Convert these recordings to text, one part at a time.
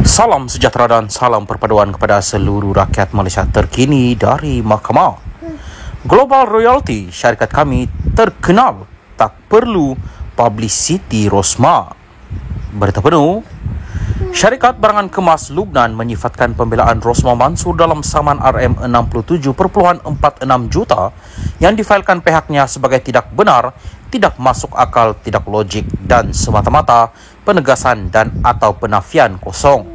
Salam sejahtera dan salam perpaduan kepada seluruh rakyat Malaysia terkini dari Mahkamah. Global Royalty, syarikat kami terkenal, tak perlu publicity Rosmah. Berita penuh. Syarikat Barangan Kemas Lubnan menyifatkan pembelaan Rosmah Mansur dalam saman RM67.46 juta yang difailkan pihaknya sebagai tidak benar, tidak masuk akal, tidak logik dan semata-mata penegasan dan atau penafian kosong.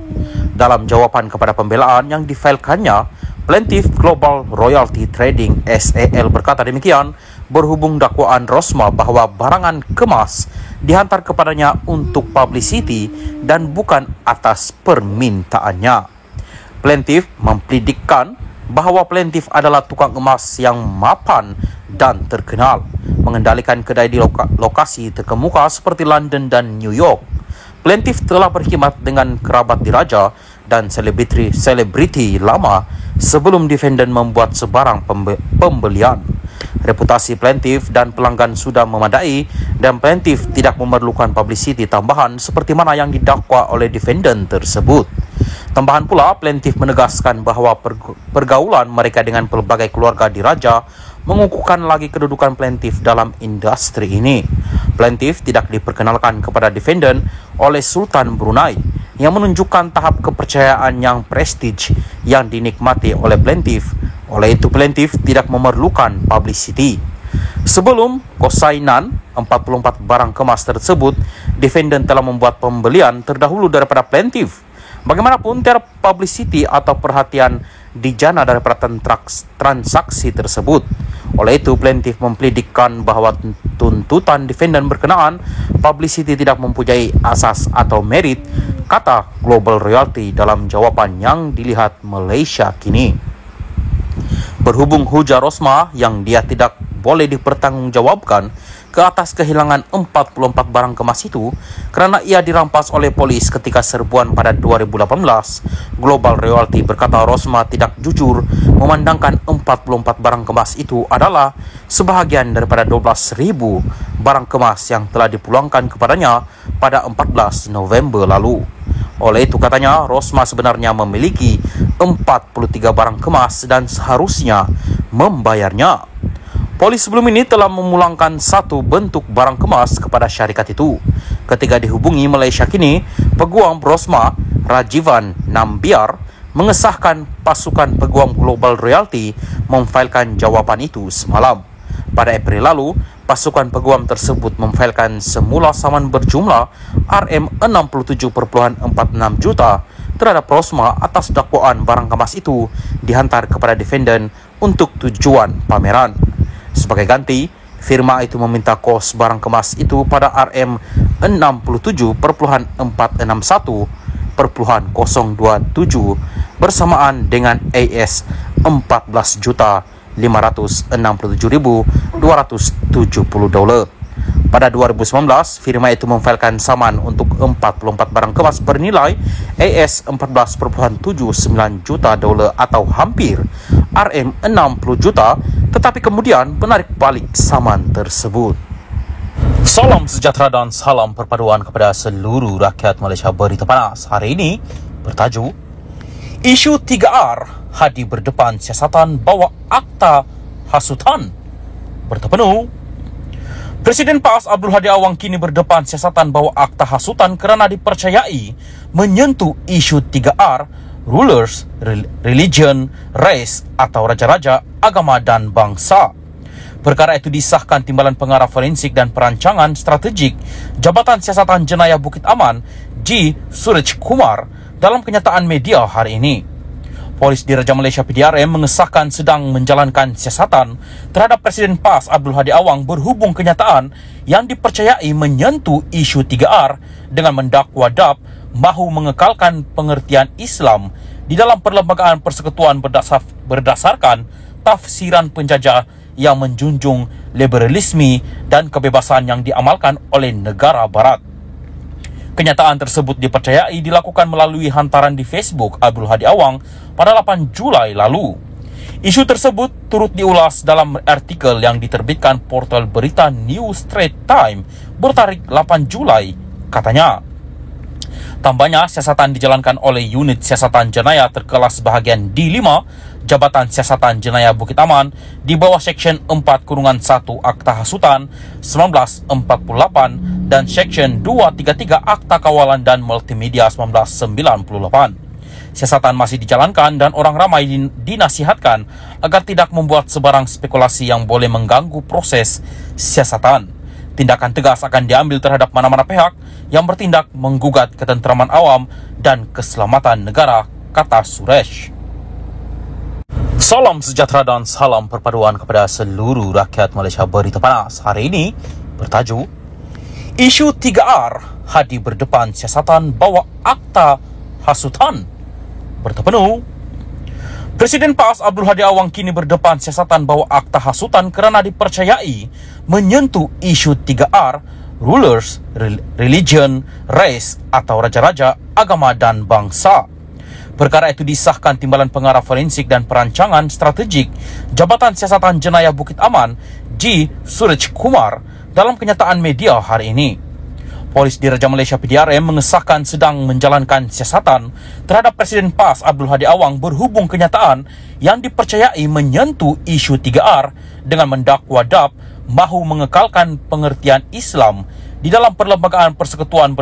Dalam jawapan kepada pembelaan yang difailkannya, Plaintiff Global Royalty Trading SAL berkata demikian berhubung dakwaan Rosmah bahwa barangan kemas dihantar kepadanya untuk publicity dan bukan atas permintaannya. Plaintiff mempredikkan bahawa plaintiff adalah tukang emas yang mapan dan terkenal, mengendalikan kedai di lokasi terkemuka seperti London dan New York. Plaintiff telah berkhidmat dengan kerabat diraja dan selebriti lama sebelum defendant membuat sebarang pembelian. Reputasi plaintiff dan pelanggan sudah memadai dan plaintiff tidak memerlukan publicity tambahan seperti mana yang didakwa oleh defendant tersebut. Tambahan pula, plaintiff menegaskan bahawa pergaulan mereka dengan pelbagai keluarga diraja mengukuhkan lagi kedudukan plaintiff dalam industri ini. Plaintiff tidak diperkenalkan kepada defendant oleh Sultan Brunei yang menunjukkan tahap kepercayaan yang prestige yang dinikmati oleh plaintiff. Oleh itu, plaintiff tidak memerlukan publicity. Sebelum kosainan 44 barang kemas tersebut, defendant telah membuat pembelian terdahulu daripada plaintiff. Bagaimanapun, tiada publicity atau perhatian dijana daripada transaksi tersebut. Oleh itu, plaintiff mempredikkan bahawa tuntutan defendant berkenaan publicity tidak mempunyai asas atau merit, kata Global Royalty dalam jawapan yang dilihat Malaysia kini. Berhubung hujah Rosmah yang dia tidak boleh dipertanggungjawabkan ke atas kehilangan 44 barang kemas itu kerana ia dirampas oleh polis ketika serbuan pada 2018, Global Royalty berkata Rosmah tidak jujur memandangkan 44 barang kemas itu adalah sebahagian daripada 12,000 barang kemas yang telah dipulangkan kepadanya pada 14 November lalu. Oleh itu, katanya, Rosmah sebenarnya memiliki 43 barang kemas dan seharusnya membayarnya. Polis sebelum ini telah memulangkan satu bentuk barang kemas kepada syarikat itu. Ketika dihubungi Malaysia kini, peguam Rosmah, Rajivan Nambiar, mengesahkan pasukan peguam Global Royalty memfailkan jawapan itu semalam. Pada April lalu, pasukan peguam tersebut memfailkan semula saman berjumlah RM67.46 juta terhadap Rosmah atas dakwaan barang kemas itu dihantar kepada defendant untuk tujuan pameran. Sebagai ganti, firma itu meminta kos barang kemas itu pada RM67.461.027 bersamaan dengan AS 14,567,270 $. Pada 2019, firma itu memfailkan saman untuk 44 barang kemas bernilai AS 14,79 juta $, atau hampir RM60 juta, tetapi kemudian menarik balik saman tersebut. Salam sejahtera dan salam perpaduan kepada seluruh rakyat Malaysia. Berita panas hari ini bertajuk Isu 3R Hadi berdepan siasatan bawa akta hasutan. Berita penuh. Presiden PAS Abdul Hadi Awang kini berdepan siasatan bawa akta hasutan kerana dipercayai menyentuh isu 3R, rulers, religion, race atau raja-raja, agama dan bangsa. Perkara itu disahkan Timbalan Pengarah Forensik dan Perancangan Strategik Jabatan Siasatan Jenayah Bukit Aman, G. Suraj Kumar, dalam kenyataan media hari ini. Polis Diraja Malaysia PDRM mengesahkan sedang menjalankan siasatan terhadap Presiden PAS Abdul Hadi Awang berhubung kenyataan yang dipercayai menyentuh isu 3R dengan mendakwa DAP mahu mengekalkan pengertian Islam di dalam perlembagaan persekutuan berdasarkan tafsiran penjajah yang menjunjung liberalisme dan kebebasan yang diamalkan oleh negara barat. Kenyataan tersebut dipercayai dilakukan melalui hantaran di Facebook Abdul Hadi Awang pada 8 Julai lalu. Isu tersebut turut diulas dalam artikel yang diterbitkan portal berita New Straits Times bertarikh 8 Julai, katanya. Tambahnya, siasatan dijalankan oleh Unit Siasatan Jenayah Terkelas Bahagian D5, Jabatan Siasatan Jenayah Bukit Aman di bawah Seksyen 4-1 Akta Hasutan 1948 dan Seksyen 233 Akta Kawalan dan Multimedia 1998. Siasatan masih dijalankan dan orang ramai dinasihatkan agar tidak membuat sebarang spekulasi yang boleh mengganggu proses siasatan. Tindakan tegas akan diambil terhadap mana-mana pihak yang bertindak menggugat ketentraman awam dan keselamatan negara, kata Suresh. Salam sejahtera dan salam perpaduan kepada seluruh rakyat Malaysia. Berita panas hari ini bertajuk Isu 3R Hadi berdepan siasatan bawa akta hasutan. Berita penuh. Presiden PAS Abdul Hadi Awang kini berdepan siasatan bawa akta hasutan kerana dipercayai menyentuh isu 3R, rulers, religion, race atau raja-raja, agama dan bangsa. Perkara itu disahkan Timbalan Pengarah Forensik dan Perancangan Strategik Jabatan Siasatan Jenayah Bukit Aman, G. Suraj Kumar, dalam kenyataan media hari ini. Polis Diraja Malaysia PDRM mengesahkan sedang menjalankan siasatan terhadap Presiden PAS Abdul Hadi Awang berhubung kenyataan yang dipercayai menyentuh isu 3R dengan mendakwa DAP mahu mengekalkan pengertian Islam di dalam Perlembagaan Persekutuan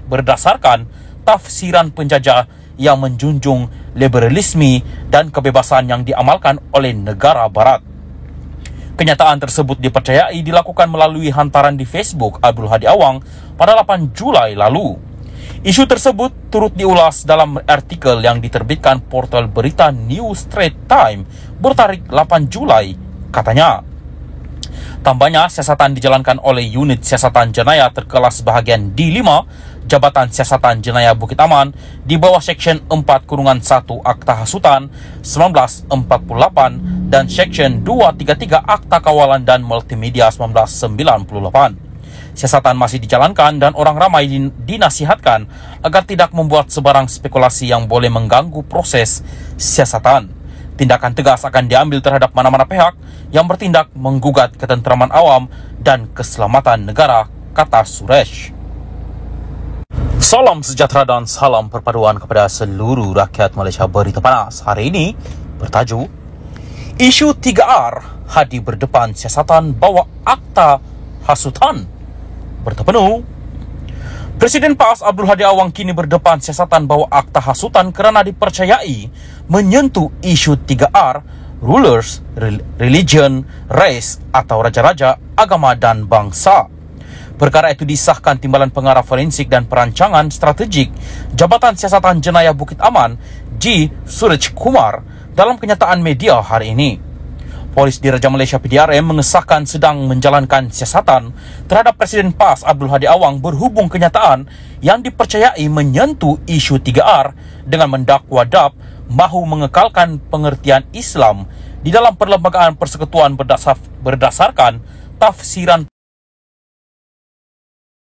berdasarkan tafsiran penjajah yang menjunjung liberalisme dan kebebasan yang diamalkan oleh negara barat. Kenyataan tersebut dipercayai dilakukan melalui hantaran di Facebook Abdul Hadi Awang pada 8 Julai lalu. Isu tersebut turut diulas dalam artikel yang diterbitkan portal berita New Straits Times bertarikh 8 Julai, katanya. Tambahnya, siasatan dijalankan oleh Unit Siasatan Jenayah Terkelas Bahagian D5, Jabatan Siasatan Jenayah Bukit Aman di bawah Seksyen 4-1 Akta Hasutan 1948 dan Seksyen 233 Akta Kawalan dan Multimedia 1998. Siasatan masih dijalankan dan orang ramai dinasihatkan agar tidak membuat sebarang spekulasi yang boleh mengganggu proses siasatan. Tindakan tegas akan diambil terhadap mana-mana pihak yang bertindak menggugat ketentraman awam dan keselamatan negara, kata Suresh. Salam sejahtera dan salam perpaduan kepada seluruh rakyat Malaysia. Berita panas hari ini bertajuk Isu 3R Hadi berdepan siasatan bawa akta hasutan. Berita penuh. Presiden PAS Abdul Hadi Awang kini berdepan siasatan bawa akta hasutan kerana dipercayai menyentuh isu 3R, rulers, religion, race atau raja-raja, agama dan bangsa. Perkara itu disahkan Timbalan Pengarah Forensik dan Perancangan Strategik Jabatan Siasatan Jenayah Bukit Aman, G. Suraj Kumar, dalam kenyataan media hari ini. Polis Diraja Malaysia PDRM mengesahkan sedang menjalankan siasatan terhadap Presiden PAS Abdul Hadi Awang berhubung kenyataan yang dipercayai menyentuh isu 3R dengan mendakwa DAP mahu mengekalkan pengertian Islam di dalam Perlembagaan Persekutuan berdasarkan tafsiran